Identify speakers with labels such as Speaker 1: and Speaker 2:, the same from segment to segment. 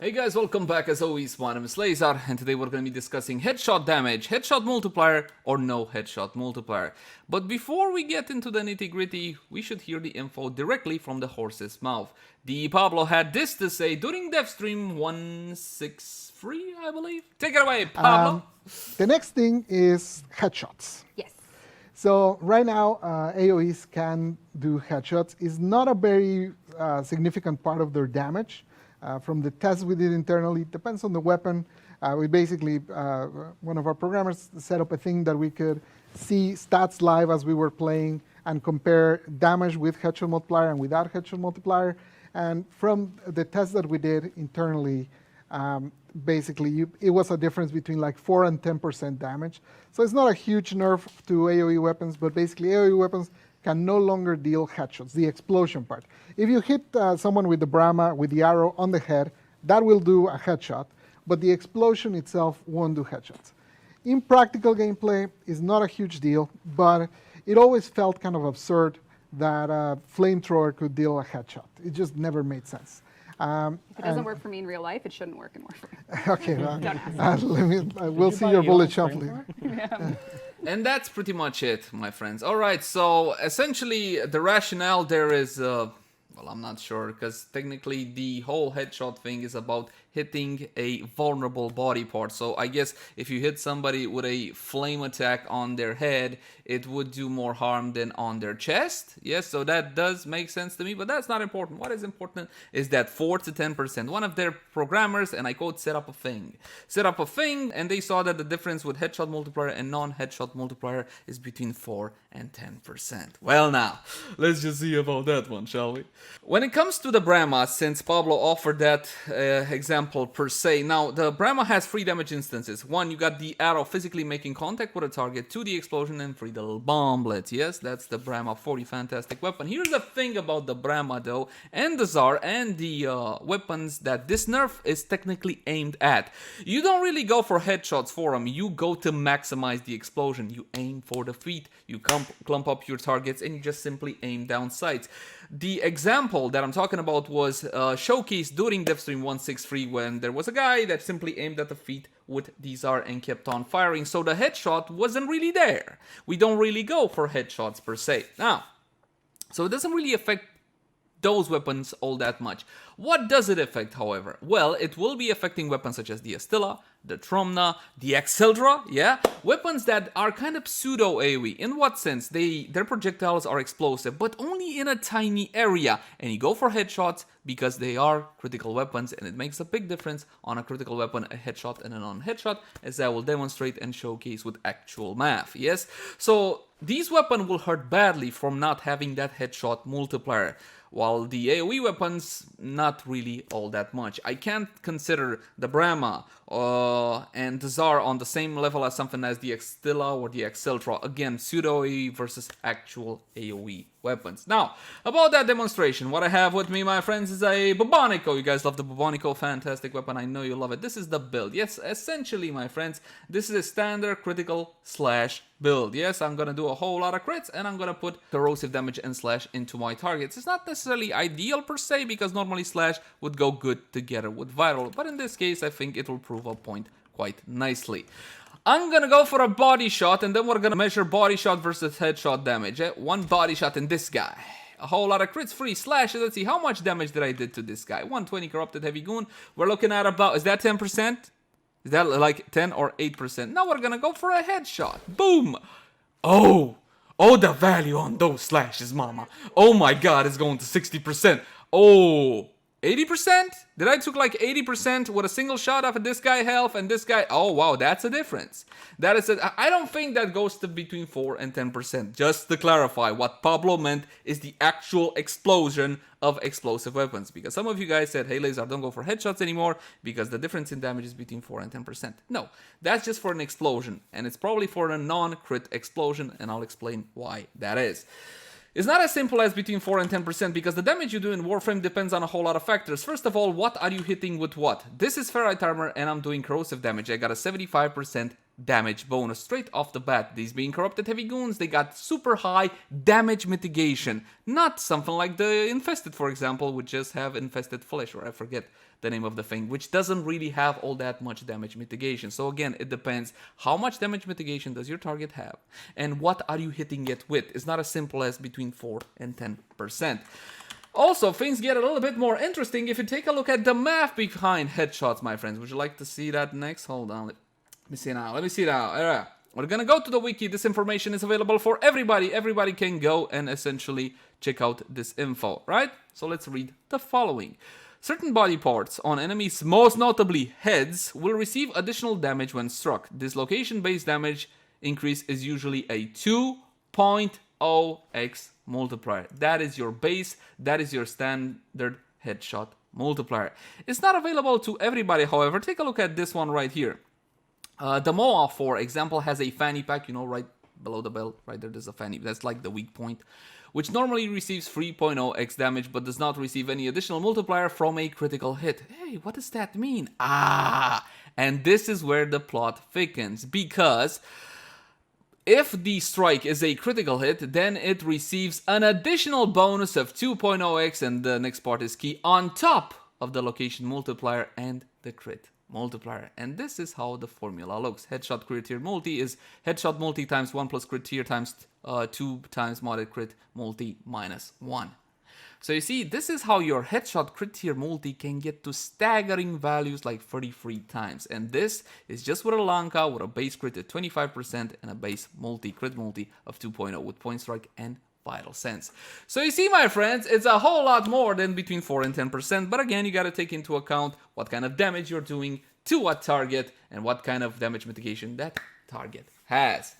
Speaker 1: Hey guys, welcome back. As always, my name is Leyzar, and today we're going to be discussing headshot damage, headshot multiplier, or no headshot multiplier. But before we get into the nitty-gritty, we should hear the info directly from the horse's mouth. The Pablo had this to say during Devstream 163, I believe. Take it away, Pablo.
Speaker 2: The next thing is headshots.
Speaker 3: Yes.
Speaker 2: So right now, AoEs can do headshots. It's not a very significant part of their damage. From the tests we did internally, it depends on the weapon. We basically, one of our programmers set up a thing that we could see stats live as we were playing and compare damage with headshot multiplier and without headshot multiplier. And from the tests that we did internally, basically it was a difference between like 4 and 10% damage. So it's not a huge nerf to AoE weapons, but basically AoE weapons can no longer deal headshots, the explosion part. If you hit someone with the Brahma, with the arrow on the head, that will do a headshot, but the explosion itself won't do headshots. In practical gameplay, it's not a huge deal, but it always felt kind of absurd that a flamethrower could deal a headshot. It just never made sense.
Speaker 3: If it doesn't work for me in real life, it shouldn't work in Warframe.
Speaker 2: Okay, we'll see your bullet shortly.
Speaker 3: Yeah.
Speaker 1: And that's pretty much it, my friends. Alright, so essentially the rationale there is, well, I'm not sure, because technically the whole headshot thing is about hitting a vulnerable body part. So I guess if you hit somebody with a flame attack on their head, it would do more harm than on their chest. Yes, so that does make sense to me, but that's not important. What is important is that 4 to 10%. One of their programmers, and I quote, set up a thing. Set up a thing, and they saw that the difference with headshot multiplier and non-headshot multiplier is between 4 and 10%. Well now, let's just see about that one, shall we? When it comes to the Brahma, since Pablo offered that example per se, now the Brahma has 3 damage instances. 1, you got the arrow physically making contact with a target, 2, the explosion, and 3, the little bomblet. Yes, that's the Brahma 40 fantastic weapon. Here's the thing about the Brahma though, and the Tsar, and the weapons that this nerf is technically aimed at. You don't really go for headshots for them, you go to maximize the explosion. You aim for the feet, you clump up your targets, and you just simply aim down sights. The example that I'm talking about was showcased during Devstream 163 when there was a guy that simply aimed at the feet with the Tsar and kept on firing. So the headshot wasn't really there. We don't really go for headshots per se. Now, so it doesn't really affect those weapons all that much. What does it affect, however? Well, it will be affecting weapons such as the Astilla, the Tromna, the Axeldra, yeah? Weapons that are kind of pseudo AoE. In what sense? Their projectiles are explosive, but only in a tiny area. And you go for headshots because they are critical weapons, and it makes a big difference on a critical weapon, a headshot and a non-headshot, as I will demonstrate and showcase with actual math, yes? So these weapons will hurt badly from not having that headshot multiplier, while the AoE weapons, not really all that much. I can't consider the Brahma and the Tsar on the same level as something as the Axtilla or the Axeldra. Again, pseudo AoE versus actual AoE weapons. Now, about that demonstration, what I have with me, my friends, is a Bubonico. You guys love the Bubonico, fantastic weapon, I know you love it. This is the build. Yes, essentially, my friends, this is a standard critical slash build. Yes, I'm gonna do a whole lot of crits, and I'm gonna put corrosive damage and slash into my targets. It's not necessarily ideal per se, because normally slash would go good together with viral, but in this case, I think it will prove a point quite nicely. I'm gonna go for a body shot, and then we're gonna measure body shot versus headshot damage. One body shot in this guy. A whole lot of crits, 3 slashes. Let's see how much damage did I did to this guy. 120 corrupted heavy goon. We're looking at about, is that 10%? Is that like 10 or 8%? Now we're gonna go for a headshot. Boom! Oh, the value on those slashes, mama. Oh my god, it's going to 60%. Oh, 80%? Did I took like 80% with a single shot off of this guy health and this guy? Oh wow, that's a difference. That is I don't think that goes to between 4 and 10%. Just to clarify, what Pablo meant is the actual explosion of explosive weapons. Because some of you guys said, hey Leyzar, don't go for headshots anymore because the difference in damage is between 4 and 10%. No, that's just for an explosion. And it's probably for a non-crit explosion, and I'll explain why that is. It's not as simple as between 4 and 10% because the damage you do in Warframe depends on a whole lot of factors. First of all, what are you hitting with what? This is ferrite armor and I'm doing corrosive damage. I got a 75% damage bonus straight off the bat. These being corrupted heavy goons, they got super high damage mitigation. Not something like the infested, for example, which just have infested flesh, or I forget the name of the thing, which doesn't really have all that much damage mitigation. So again, it depends how much damage mitigation does your target have and what are you hitting it with. It's not as simple as between 4 and 10%. Also, things get a little bit more interesting if you take a look at the math behind headshots, my friends. Would you like to see that next? Hold on. Let me see now. We're gonna go to the wiki. This information is available for everybody. Everybody can go and essentially check out this info, right? So let's read the following. Certain body parts on enemies, most notably heads, will receive additional damage when struck. This location-based damage increase is usually a 2.0x multiplier. That is your base, that is your standard headshot multiplier. It's not available to everybody, however. Take a look at this one right here. The MOA, for example, has a fanny pack, you know, right below the belt, right there's a fanny, that's like the weak point, which normally receives 3.0x damage but does not receive any additional multiplier from a critical hit. Hey, what does that mean? And this is where the plot thickens, because if the strike is a critical hit, then it receives an additional bonus of 2.0x, and the next part is key, on top of the location multiplier and the crit multiplier. And this is how the formula looks. Headshot crit tier multi is headshot multi times 1 plus crit tier times 2 times modded crit multi minus 1. So you see, this is how your headshot crit tier multi can get to staggering values like 33 times. And this is just with a Lanka with a base crit at 25% and a base multi crit multi of 2.0 with point strike and vital sense. So you see, my friends, it's a whole lot more than between 4 and 10%, but again, you got to take into account what kind of damage you're doing to what target and what kind of damage mitigation that target has.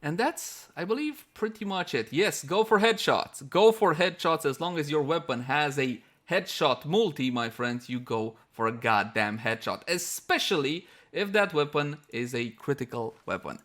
Speaker 1: And that's, I believe, pretty much it. Yes, go for headshots. Go for headshots as long as your weapon has a headshot multi, my friends. You go for a goddamn headshot, especially if that weapon is a critical weapon.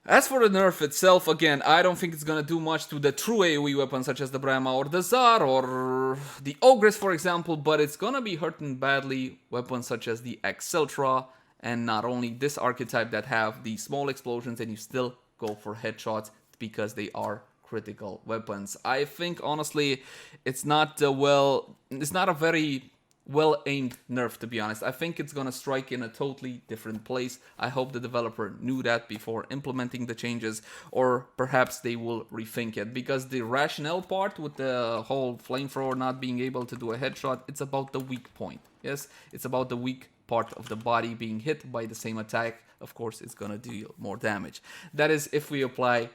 Speaker 1: As for the nerf itself, again, I don't think it's gonna do much to the true AoE weapons such as the Brahma or the Tsar or the Ogress, for example, but it's gonna be hurting badly weapons such as the Exceltra, and not only this archetype that have the small explosions, and you still go for headshots because they are critical weapons. I think, honestly, it's not a very well-aimed nerf, to be honest. I think it's gonna strike in a totally different place. I hope the developer knew that before implementing the changes, or perhaps they will rethink it, because the rationale part with the whole flamethrower not being able to do a headshot, it's about the weak point. Yes, it's about the weak part of the body being hit by the same attack. Of course, it's gonna deal more damage. That is, if we apply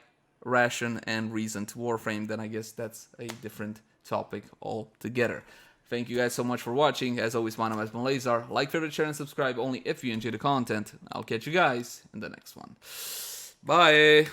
Speaker 1: ration and reason to Warframe, then I guess that's a different topic altogether. Thank you guys so much for watching. As always, my name has been Leyzar. Like, favorite, share, and subscribe only if you enjoy the content. I'll catch you guys in the next one. Bye!